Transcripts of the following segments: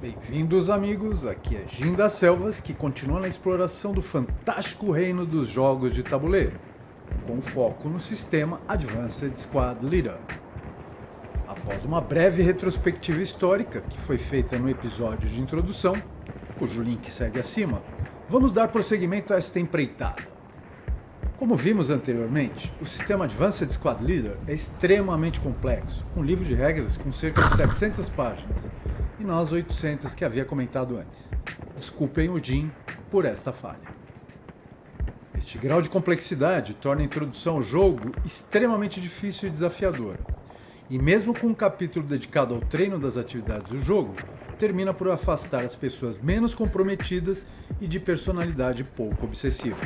Bem-vindos, amigos, aqui é Jim das Selvas, que continua na exploração do fantástico reino dos jogos de tabuleiro, com foco no sistema Advanced Squad Leader. Após uma breve retrospectiva histórica que foi feita no episódio de introdução, cujo link segue acima, vamos dar prosseguimento a esta empreitada. Como vimos anteriormente, o sistema Advanced Squad Leader é extremamente complexo, com um livro de regras com cerca de 700 páginas, e não as 800 que havia comentado antes. Desculpem o Jim por esta falha. Este grau de complexidade torna a introdução ao jogo extremamente difícil e desafiadora, e mesmo com um capítulo dedicado ao treino das atividades do jogo, termina por afastar as pessoas menos comprometidas e de personalidade pouco obsessiva.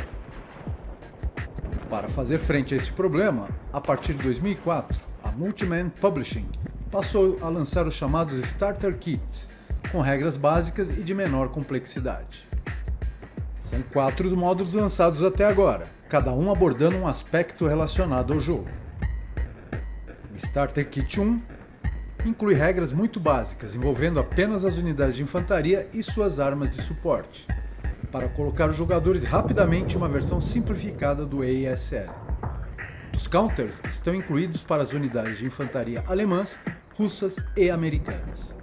Para fazer frente a este problema, a partir de 2004, a Multiman Publishing passou a lançar os chamados Starter Kits, com regras básicas e de menor complexidade. São 4 os módulos lançados até agora, cada um abordando um aspecto relacionado ao jogo. O Starter Kit 1 inclui regras muito básicas envolvendo apenas as unidades de infantaria e suas armas de suporte, para colocar os jogadores rapidamente em uma versão simplificada do ASL. Os counters estão incluídos para as unidades de infantaria alemãs, russas e americanas.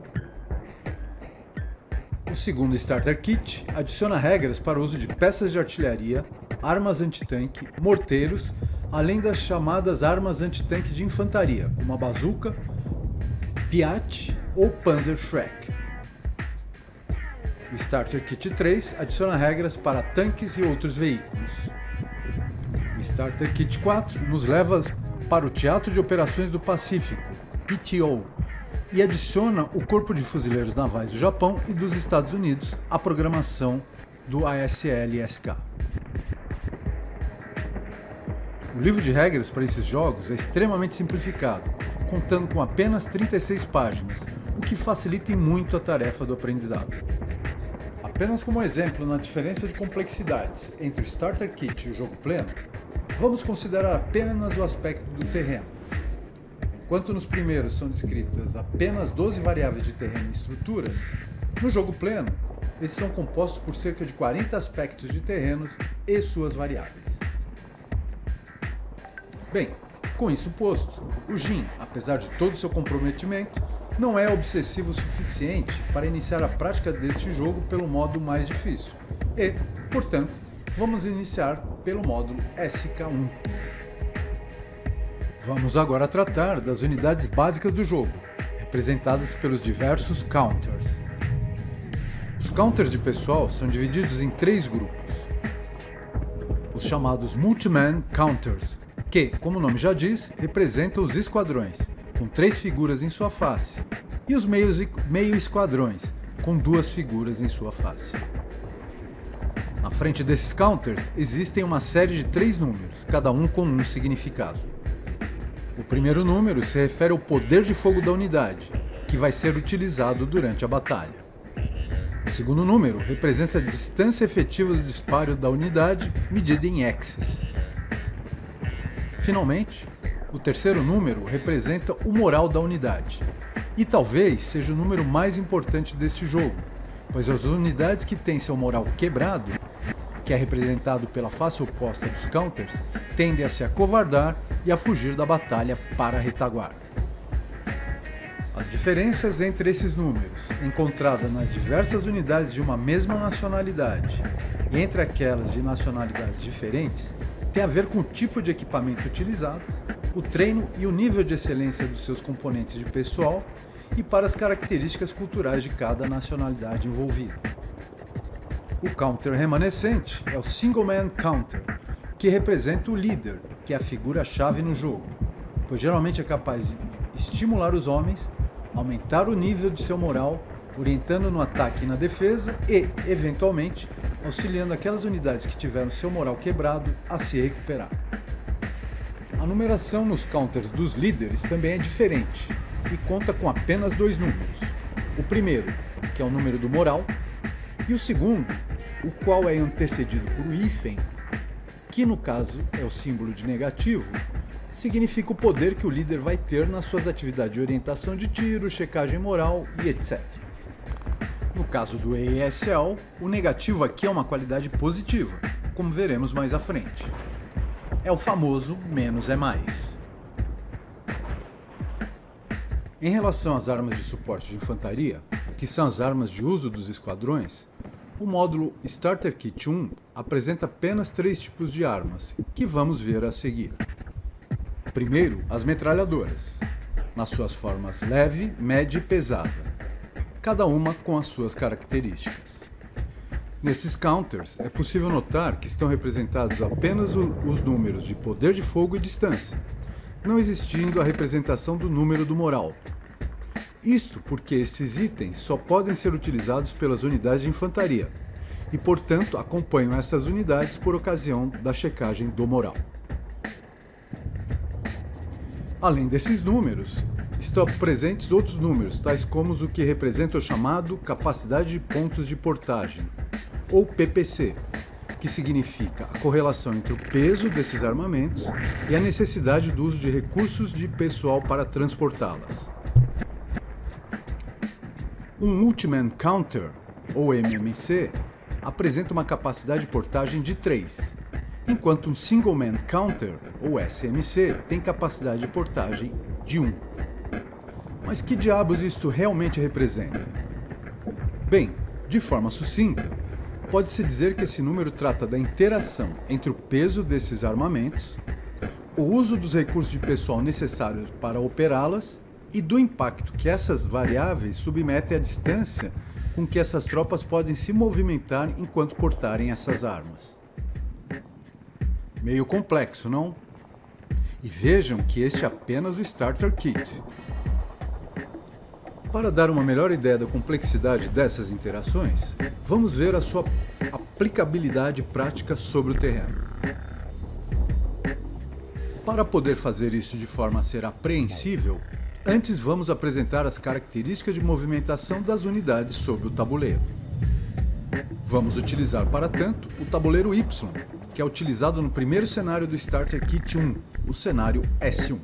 O segundo Starter Kit adiciona regras para o uso de peças de artilharia, armas antitanque, morteiros, além das chamadas armas antitanque de infantaria, como a bazuca, Piat ou Panzerschreck. O Starter Kit 3 adiciona regras para tanques e outros veículos. O Starter Kit 4 nos leva para o Teatro de Operações do Pacífico, PTO, e adiciona o Corpo de Fuzileiros Navais do Japão e dos Estados Unidos à programação do ASL-SK. O livro de regras para esses jogos é extremamente simplificado, contando com apenas 36 páginas, o que facilita muito a tarefa do aprendizado. Apenas como exemplo na diferença de complexidades entre o Starter Kit e o jogo pleno, vamos considerar apenas o aspecto do terreno. Enquanto nos primeiros são descritas apenas 12 variáveis de terreno e estruturas, no jogo pleno, esses são compostos por cerca de 40 aspectos de terrenos e suas variáveis. Bem, com isso posto, o Jim, apesar de todo o seu comprometimento, não é obsessivo o suficiente para iniciar a prática deste jogo pelo modo mais difícil e, portanto, vamos iniciar pelo módulo SK1. Vamos agora tratar das unidades básicas do jogo, representadas pelos diversos counters. Os counters de pessoal são divididos em 3 grupos. Os chamados Multiman Counters, que, como o nome já diz, representam os esquadrões, com 3 figuras em sua face, e os meio esquadrões, com 2 figuras em sua face. Na frente desses counters existem uma série de 3 números, cada um com um significado. O primeiro número se refere ao poder de fogo da unidade, que vai ser utilizado durante a batalha. O segundo número representa a distância efetiva do disparo da unidade, medida em axis. Finalmente, o terceiro número representa o moral da unidade, e talvez seja o número mais importante deste jogo, pois as unidades que têm seu moral quebrado, que é representado pela face oposta dos counters, tendem a se acovardar e a fugir da batalha para a retaguarda. As diferenças entre esses números, encontradas nas diversas unidades de uma mesma nacionalidade e entre aquelas de nacionalidades diferentes, têm a ver com o tipo de equipamento utilizado, o treino e o nível de excelência dos seus componentes de pessoal e para as características culturais de cada nacionalidade envolvida. O counter remanescente é o Single Man Counter, que representa o líder, que é a figura-chave no jogo, pois geralmente é capaz de estimular os homens, aumentar o nível de seu moral, orientando no ataque e na defesa e, eventualmente, auxiliando aquelas unidades que tiveram seu moral quebrado a se recuperar. A numeração nos counters dos líderes também é diferente e conta com apenas 2 números. O primeiro, que é o número do moral, e o segundo, o qual é antecedido por um hífen, que no caso é o símbolo de negativo, significa o poder que o líder vai ter nas suas atividades de orientação de tiro, checagem moral e etc. No caso do ESL, o negativo aqui é uma qualidade positiva, como veremos mais à frente. É o famoso menos é mais. Em relação às armas de suporte de infantaria, que são as armas de uso dos esquadrões, o módulo Starter Kit 1 apresenta apenas 3 tipos de armas, que vamos ver a seguir. Primeiro, as metralhadoras, nas suas formas leve, média e pesada, cada uma com as suas características. Nesses counters, é possível notar que estão representados apenas os números de poder de fogo e distância, não existindo a representação do número do moral. Isto porque estes itens só podem ser utilizados pelas unidades de infantaria e, portanto, acompanham essas unidades por ocasião da checagem do moral. Além desses números, estão presentes outros números, tais como o que representa o chamado capacidade de pontos de portagem, ou PPC, que significa a correlação entre o peso desses armamentos e a necessidade do uso de recursos de pessoal para transportá-las. Um Multi-Man Counter, ou MMC, apresenta uma capacidade de portagem de 3, enquanto um Single Man Counter, ou SMC, tem capacidade de portagem de 1. Mas que diabos isto realmente representa? Bem, de forma sucinta, pode-se dizer que esse número trata da interação entre o peso desses armamentos, o uso dos recursos de pessoal necessários para operá-las e do impacto que essas variáveis submetem à distância com que essas tropas podem se movimentar enquanto portarem essas armas. Meio complexo, não? E vejam que este é apenas o Starter Kit. Para dar uma melhor ideia da complexidade dessas interações, vamos ver a sua aplicabilidade prática sobre o terreno. Para poder fazer isso de forma a ser apreensível, antes vamos apresentar as características de movimentação das unidades sobre o tabuleiro. Vamos utilizar, para tanto, o tabuleiro Y, que é utilizado no primeiro cenário do Starter Kit 1, o cenário S1.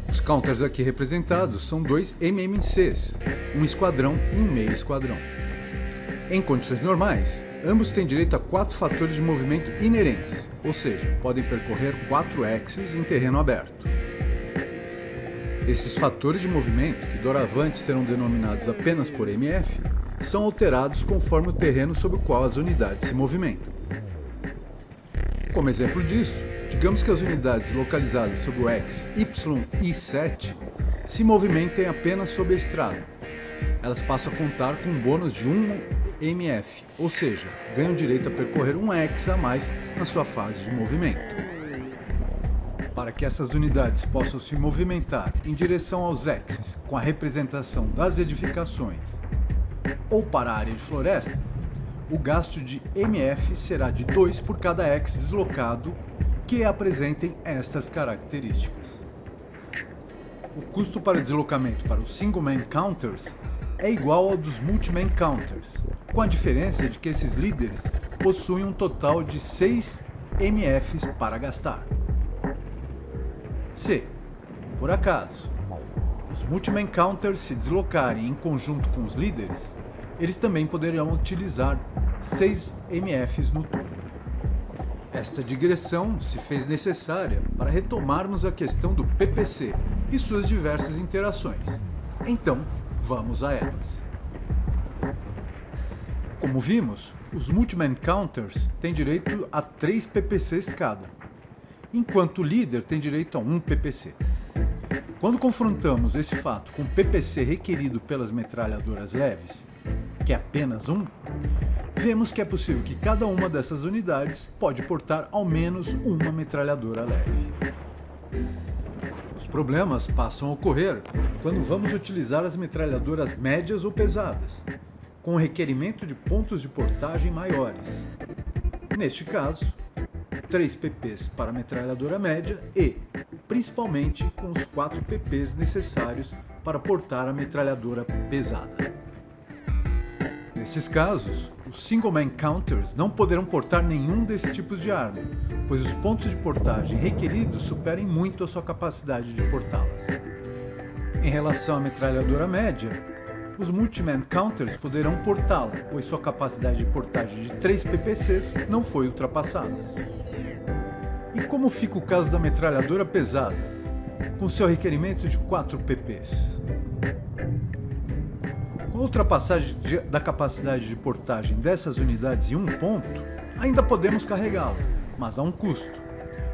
Os counters aqui representados são 2 MMCs, um esquadrão e um meio esquadrão. Em condições normais, ambos têm direito a 4 fatores de movimento inerentes, ou seja, podem percorrer 4 axes em terreno aberto. Esses fatores de movimento, que doravante serão denominados apenas por MF, são alterados conforme o terreno sobre o qual as unidades se movimentam. Como exemplo disso, digamos que as unidades localizadas sob o X, Y e 7 se movimentem apenas sob a estrada. Elas passam a contar com um bônus de 1 MF, ou seja, ganham direito a percorrer 1 X a mais na sua fase de movimento. Para que essas unidades possam se movimentar em direção aos X's com a representação das edificações ou para a área de floresta, o gasto de MF será de 2 por cada X deslocado que apresentem estas características. O custo para deslocamento para os Single Man Counters é igual ao dos Multi-Man Counters, com a diferença de que esses líderes possuem um total de 6 MFs para gastar. Se, por acaso, os Multi-Man Counters se deslocarem em conjunto com os líderes, eles também poderão utilizar 6 MFs no turno. Esta digressão se fez necessária para retomarmos a questão do PPC e suas diversas interações. Então, vamos a elas. Como vimos, os Multi-Man Counters têm direito a 3 PPCs cada, enquanto o líder tem direito a 1 PPC. Quando confrontamos esse fato com o PPC requerido pelas metralhadoras leves, que é apenas 1, vemos que é possível que cada uma dessas unidades pode portar ao menos uma metralhadora leve. Os problemas passam a ocorrer quando vamos utilizar as metralhadoras médias ou pesadas, com o requerimento de pontos de portagem maiores. Neste caso, 3 PPs para a metralhadora média e, principalmente, com os 4 PPs necessários para portar a metralhadora pesada. Nestes casos, os Single Man Counters não poderão portar nenhum desses tipos de arma, pois os pontos de portagem requeridos superem muito a sua capacidade de portá-las. Em relação à metralhadora média, os Multiman Counters poderão portá-la, pois sua capacidade de portagem de 3 ppcs não foi ultrapassada. E como fica o caso da metralhadora pesada, com seu requerimento de 4 pps? Com a ultrapassagem da capacidade de portagem dessas unidades em um ponto, ainda podemos carregá-la, mas a um custo,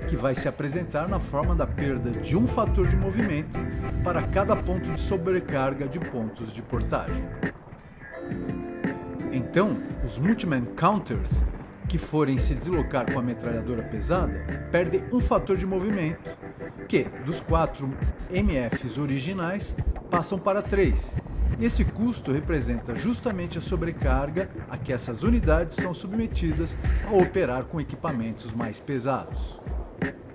que vai se apresentar na forma da perda de um fator de movimento para cada ponto de sobrecarga de pontos de portagem. Então, os Multiman Counters que forem se deslocar com a metralhadora pesada perdem um fator de movimento, que, dos 4 MFs originais, passam para 3. Esse custo representa justamente a sobrecarga a que essas unidades são submetidas ao operar com equipamentos mais pesados.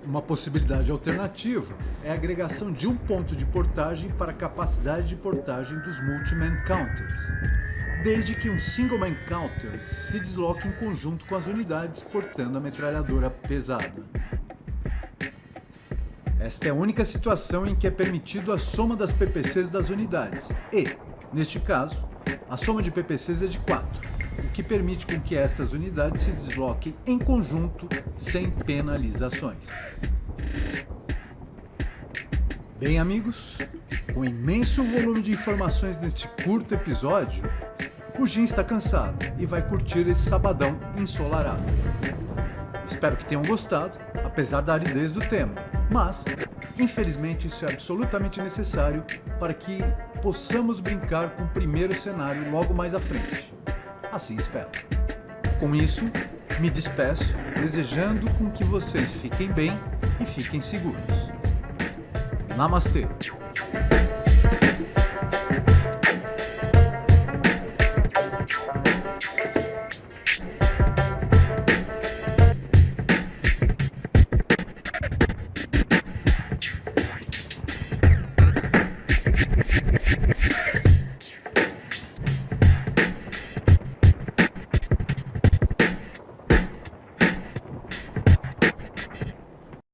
Uma possibilidade alternativa é a agregação de um ponto de portagem para a capacidade de portagem dos Multiman Counters, desde que um Single-Man Counter se desloque em conjunto com as unidades portando a metralhadora pesada. Esta é a única situação em que é permitido a soma das PPCs das unidades e, neste caso, a soma de PPCs é de 4, o que permite com que estas unidades se desloquem em conjunto sem penalizações. Bem, amigos, com imenso volume de informações neste curto episódio, o Jim está cansado e vai curtir esse sabadão ensolarado. Espero que tenham gostado, apesar da aridez do tema, mas, infelizmente, isso é absolutamente necessário para que possamos brincar com o primeiro cenário logo mais à frente. Assim espero. Com isso, me despeço, desejando com que vocês fiquem bem e fiquem seguros. Namastê!